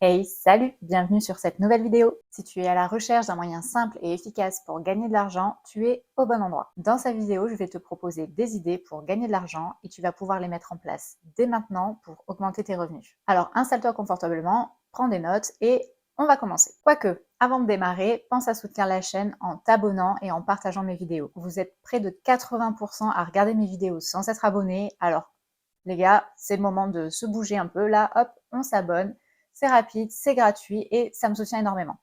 Hey, salut! Bienvenue sur cette nouvelle vidéo. Si tu es à la recherche d'un moyen simple et efficace pour gagner de l'argent, tu es au bon endroit. Dans cette vidéo, je vais te proposer des idées pour gagner de l'argent et tu vas pouvoir les mettre en place dès maintenant pour augmenter tes revenus. Alors installe-toi confortablement, prends des notes et on va commencer. Quoique, avant de démarrer, pense à soutenir la chaîne en t'abonnant et en partageant mes vidéos. Vous êtes près de 80% à regarder mes vidéos sans être abonné, alors les gars, c'est le moment de se bouger un peu. Là, hop, on s'abonne. C'est rapide, c'est gratuit et ça me soutient énormément.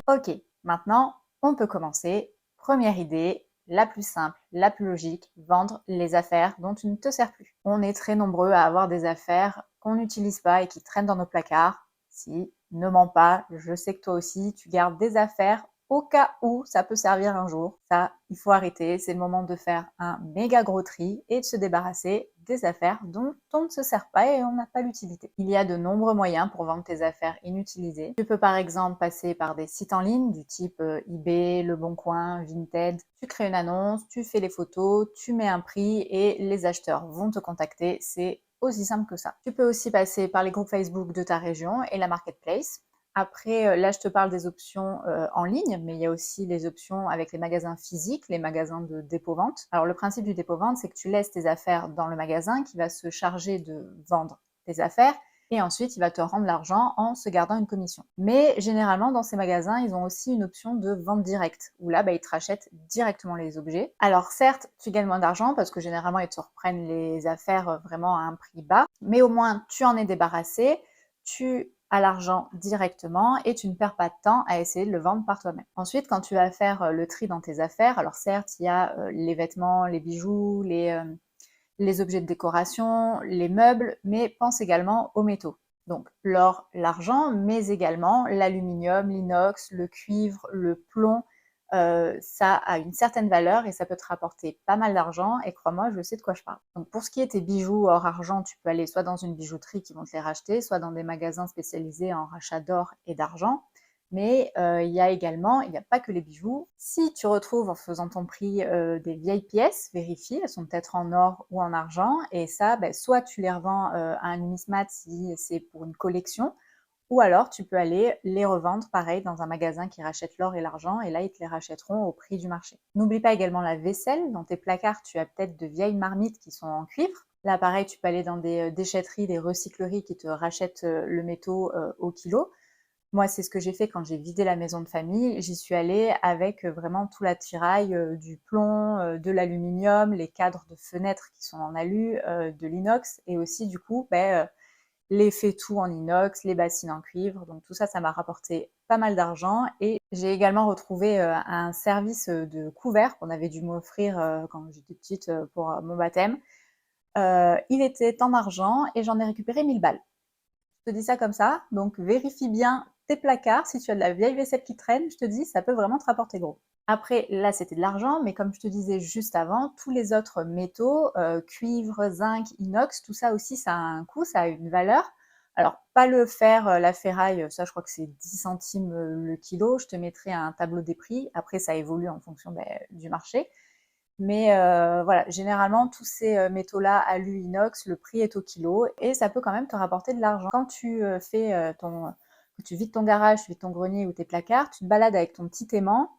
Ok, maintenant, on peut commencer. Première idée, la plus simple, la plus logique, vendre les affaires dont tu ne te sers plus. On est très nombreux à avoir des affaires qu'on n'utilise pas et qui traînent dans nos placards. Si, ne mens pas, je sais que toi aussi, tu gardes des affaires au cas où ça peut servir un jour. Ça, il faut arrêter, c'est le moment de faire un méga gros tri et de se débarrasser des affaires dont on ne se sert pas et on n'a pas l'utilité. Il y a de nombreux moyens pour vendre tes affaires inutilisées. Tu peux par exemple passer par des sites en ligne du type eBay, Le Bon Coin, Vinted. Tu crées une annonce, tu fais les photos, tu mets un prix et les acheteurs vont te contacter. C'est aussi simple que ça. Tu peux aussi passer par les groupes Facebook de ta région et la marketplace. Après, là, je te parle des options en ligne, mais il y a aussi les options avec les magasins physiques, les magasins de dépôt-vente. Alors, le principe du dépôt-vente, c'est que tu laisses tes affaires dans le magasin qui va se charger de vendre tes affaires et ensuite, il va te rendre l'argent en se gardant une commission. Mais généralement, dans ces magasins, ils ont aussi une option de vente directe, où là, ils te rachètent directement les objets. Alors certes, tu gagnes moins d'argent parce que généralement, ils te reprennent les affaires vraiment à un prix bas, mais au moins, tu en es débarrassé, tu as l'argent directement et tu ne perds pas de temps à essayer de le vendre par toi-même. Ensuite, quand tu vas faire le tri dans tes affaires, alors certes, il y a les vêtements, les bijoux, les objets de décoration, les meubles, mais pense également aux métaux. Donc l'or, l'argent, mais également l'aluminium, l'inox, le cuivre, le plomb. Ça a une certaine valeur et ça peut te rapporter pas mal d'argent et crois-moi, je sais de quoi je parle. Donc pour ce qui est tes bijoux or argent, tu peux aller soit dans une bijouterie qui vont te les racheter, soit dans des magasins spécialisés en rachat d'or et d'argent. Mais il y a également, il n'y a pas que les bijoux. Si tu retrouves en faisant ton prix des vieilles pièces, vérifie, elles sont peut-être en or ou en argent, et ça, soit tu les revends à un numismat si c'est pour une collection, ou alors tu peux aller les revendre pareil dans un magasin qui rachète l'or et l'argent, et là ils te les rachèteront au prix du marché. N'oublie pas également la vaisselle. Dans tes placards, tu as peut-être de vieilles marmites qui sont en cuivre. Là pareil, tu peux aller dans des déchetteries, des recycleries qui te rachètent le métaux au kilo. Moi, c'est ce que j'ai fait quand j'ai vidé la maison de famille. J'y suis allée avec vraiment tout l'attirail, du plomb, de l'aluminium, les cadres de fenêtres qui sont en alu, de l'inox et aussi du coup, les fétous en inox, les bassines en cuivre. Donc tout ça, ça m'a rapporté pas mal d'argent et j'ai également retrouvé un service de couvert qu'on avait dû m'offrir quand j'étais petite pour mon baptême. Il était en argent et j'en ai récupéré 1000 balles. Je te dis ça comme ça, donc vérifie bien tes placards. Si tu as de la vieille vaisselle qui traîne, je te dis, ça peut vraiment te rapporter gros. Après, là, c'était de l'argent, mais comme je te disais juste avant, tous les autres métaux, cuivre, zinc, inox, tout ça aussi, ça a un coût, ça a une valeur. Alors, pas le fer, la ferraille, ça, je crois que c'est 10 centimes le kilo. Je te mettrai un tableau des prix. Après, ça évolue en fonction du marché. Mais voilà, généralement, tous ces métaux-là, alu, inox, le prix est au kilo et ça peut quand même te rapporter de l'argent. Quand tu quand tu vides ton garage, tu vides ton grenier ou tes placards, tu te balades avec ton petit aimant.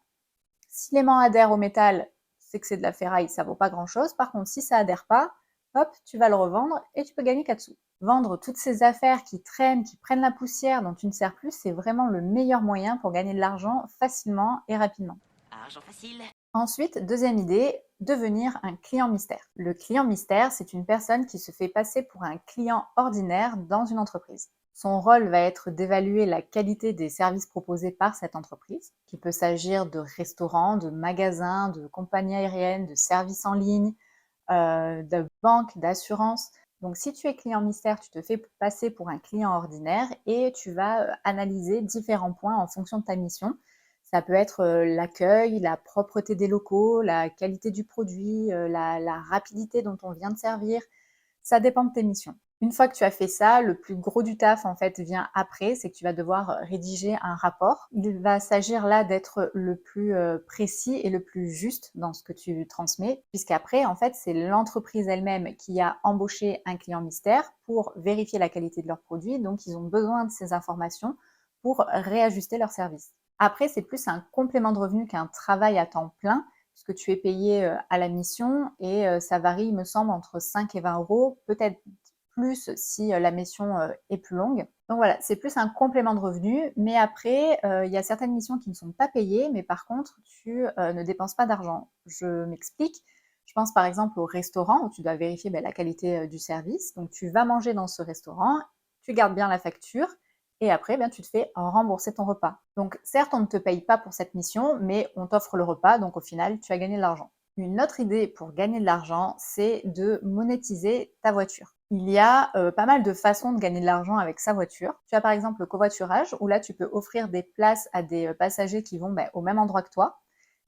Si l'aimant adhère au métal, c'est que c'est de la ferraille, ça vaut pas grand-chose. Par contre, si ça adhère pas, hop, tu vas le revendre et tu peux gagner 4 sous. Vendre toutes ces affaires qui traînent, qui prennent la poussière, dont tu ne sers plus, c'est vraiment le meilleur moyen pour gagner de l'argent facilement et rapidement. Argent facile. Ensuite, deuxième idée, devenir un client mystère. Le client mystère, c'est une personne qui se fait passer pour un client ordinaire dans une entreprise. Son rôle va être d'évaluer la qualité des services proposés par cette entreprise, qu'il peut s'agir de restaurants, de magasins, de compagnies aériennes, de services en ligne, de banques, d'assurances. Donc si tu es client mystère, tu te fais passer pour un client ordinaire et tu vas analyser différents points en fonction de ta mission. Ça peut être l'accueil, la propreté des locaux, la qualité du produit, la rapidité dont on vient de servir. Ça dépend de tes missions. Une fois que tu as fait ça, le plus gros du taf en fait vient après, c'est que tu vas devoir rédiger un rapport. Il va s'agir là d'être le plus précis et le plus juste dans ce que tu transmets, puisqu'après en fait c'est l'entreprise elle-même qui a embauché un client mystère pour vérifier la qualité de leurs produits, donc ils ont besoin de ces informations pour réajuster leur service. Après, c'est plus un complément de revenu qu'un travail à temps plein, puisque tu es payé à la mission et ça varie, il me semble, entre 5 et 20 euros, peut-être plus si la mission est plus longue. Donc voilà, c'est plus un complément de revenu, mais après, il y a certaines missions qui ne sont pas payées, mais par contre, tu ne dépenses pas d'argent. Je m'explique. Je pense par exemple au restaurant où tu dois vérifier la qualité du service. Donc tu vas manger dans ce restaurant, tu gardes bien la facture et après tu te fais rembourser ton repas. Donc certes, on ne te paye pas pour cette mission, mais on t'offre le repas, donc au final, tu as gagné de l'argent. Une autre idée pour gagner de l'argent, c'est de monétiser ta voiture. Il y a pas mal de façons de gagner de l'argent avec sa voiture. Tu as par exemple le covoiturage, où là tu peux offrir des places à des passagers qui vont au même endroit que toi.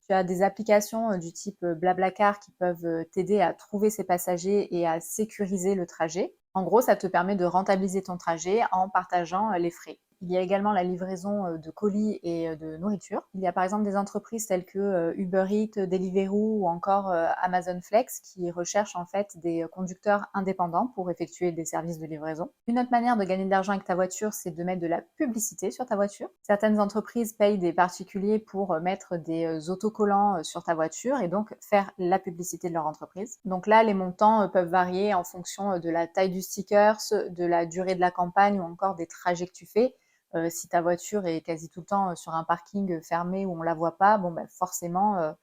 Tu as des applications du type Blablacar qui peuvent t'aider à trouver ces passagers et à sécuriser le trajet. En gros, ça te permet de rentabiliser ton trajet en partageant les frais. Il y a également la livraison de colis et de nourriture. Il y a par exemple des entreprises telles que Uber Eats, Deliveroo ou encore Amazon Flex qui recherchent en fait des conducteurs indépendants pour effectuer des services de livraison. Une autre manière de gagner de l'argent avec ta voiture, c'est de mettre de la publicité sur ta voiture. Certaines entreprises payent des particuliers pour mettre des autocollants sur ta voiture et donc faire la publicité de leur entreprise. Donc là, les montants peuvent varier en fonction de la taille du sticker, de la durée de la campagne ou encore des trajets que tu fais. Si ta voiture est quasi tout le temps sur un parking fermé où on la voit pas, forcément,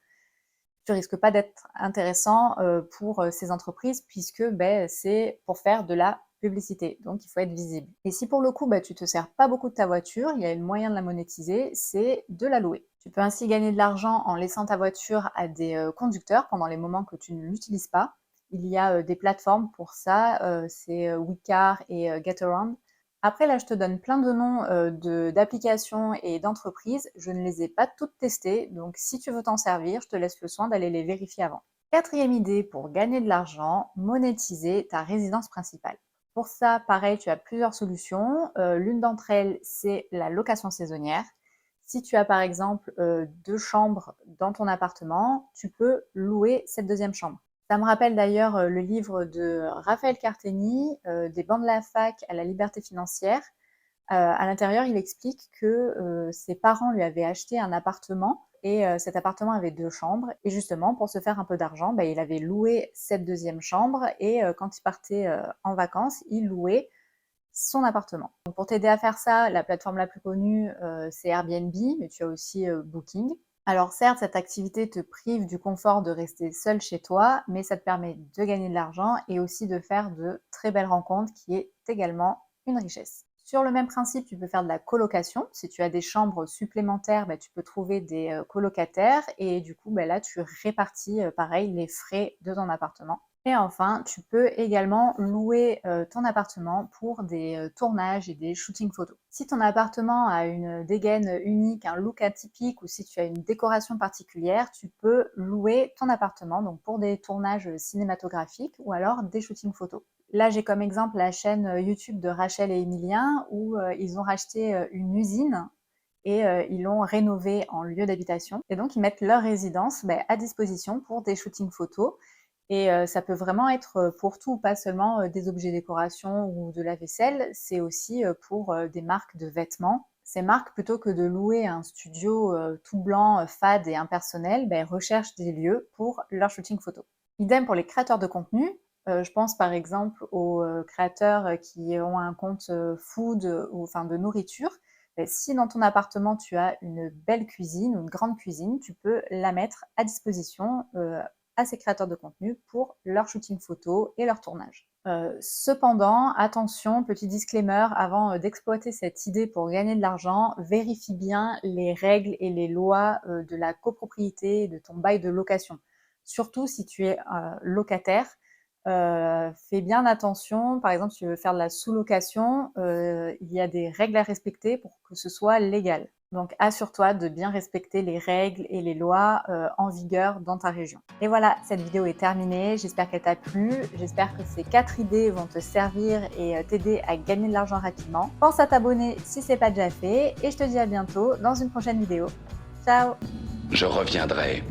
tu risques pas d'être intéressant pour ces entreprises puisque c'est pour faire de la publicité. Donc, il faut être visible. Et si pour le coup, tu te sers pas beaucoup de ta voiture, il y a un moyen de la monétiser, c'est de la louer. Tu peux ainsi gagner de l'argent en laissant ta voiture à des conducteurs pendant les moments que tu ne l'utilises pas. Il y a des plateformes pour ça, c'est WeCar et Getaround. Après, là, je te donne plein de noms d'applications et d'entreprises. Je ne les ai pas toutes testées, donc si tu veux t'en servir, je te laisse le soin d'aller les vérifier avant. Quatrième idée pour gagner de l'argent, monétiser ta résidence principale. Pour ça, pareil, tu as plusieurs solutions. L'une d'entre elles, c'est la location saisonnière. Si tu as par exemple 2 chambres dans ton appartement, tu peux louer cette deuxième chambre. Ça me rappelle d'ailleurs le livre de Raphaël Carteni, Des bancs de la fac à la liberté financière. À l'intérieur, il explique que ses parents lui avaient acheté un appartement et cet appartement avait 2 chambres. Et justement, pour se faire un peu d'argent, il avait loué cette deuxième chambre et quand il partait en vacances, il louait son appartement. Donc pour t'aider à faire ça, la plateforme la plus connue, c'est Airbnb, mais tu as aussi Booking. Alors certes, cette activité te prive du confort de rester seul chez toi, mais ça te permet de gagner de l'argent et aussi de faire de très belles rencontres, qui est également une richesse. Sur le même principe, tu peux faire de la colocation. Si tu as des chambres supplémentaires, tu peux trouver des colocataires et du coup, là, tu répartis pareil les frais de ton appartement. Et enfin, tu peux également louer ton appartement pour des tournages et des shootings photos. Si ton appartement a une dégaine unique, un look atypique ou si tu as une décoration particulière, tu peux louer ton appartement donc pour des tournages cinématographiques ou alors des shootings photos. Là, j'ai comme exemple la chaîne YouTube de Rachel et Emilien où ils ont racheté une usine et ils l'ont rénovée en lieu d'habitation. Et donc, ils mettent leur résidence à disposition pour des shootings photos. Et ça peut vraiment être pour tout, pas seulement des objets décoration ou de la vaisselle, c'est aussi pour des marques de vêtements. Ces marques, plutôt que de louer un studio tout blanc, fade et impersonnel, recherchent des lieux pour leur shooting photo. Idem pour les créateurs de contenu. Je pense par exemple aux créateurs qui ont un compte food ou enfin de nourriture. Si dans ton appartement tu as une belle cuisine ou une grande cuisine, tu peux la mettre à disposition à ces créateurs de contenu pour leur shooting photo et leur tournage. Cependant, attention, petit disclaimer, avant d'exploiter cette idée pour gagner de l'argent, vérifie bien les règles et les lois de la copropriété et de ton bail de location. Surtout si tu es locataire, fais bien attention. Par exemple, si tu veux faire de la sous-location, il y a des règles à respecter pour que ce soit légal. Donc assure-toi de bien respecter les règles et les lois en vigueur dans ta région. Et voilà, cette vidéo est terminée, j'espère qu'elle t'a plu, j'espère que ces 4 idées vont te servir et t'aider à gagner de l'argent rapidement. Pense à t'abonner si ce n'est pas déjà fait et je te dis à bientôt dans une prochaine vidéo. Ciao! Je reviendrai.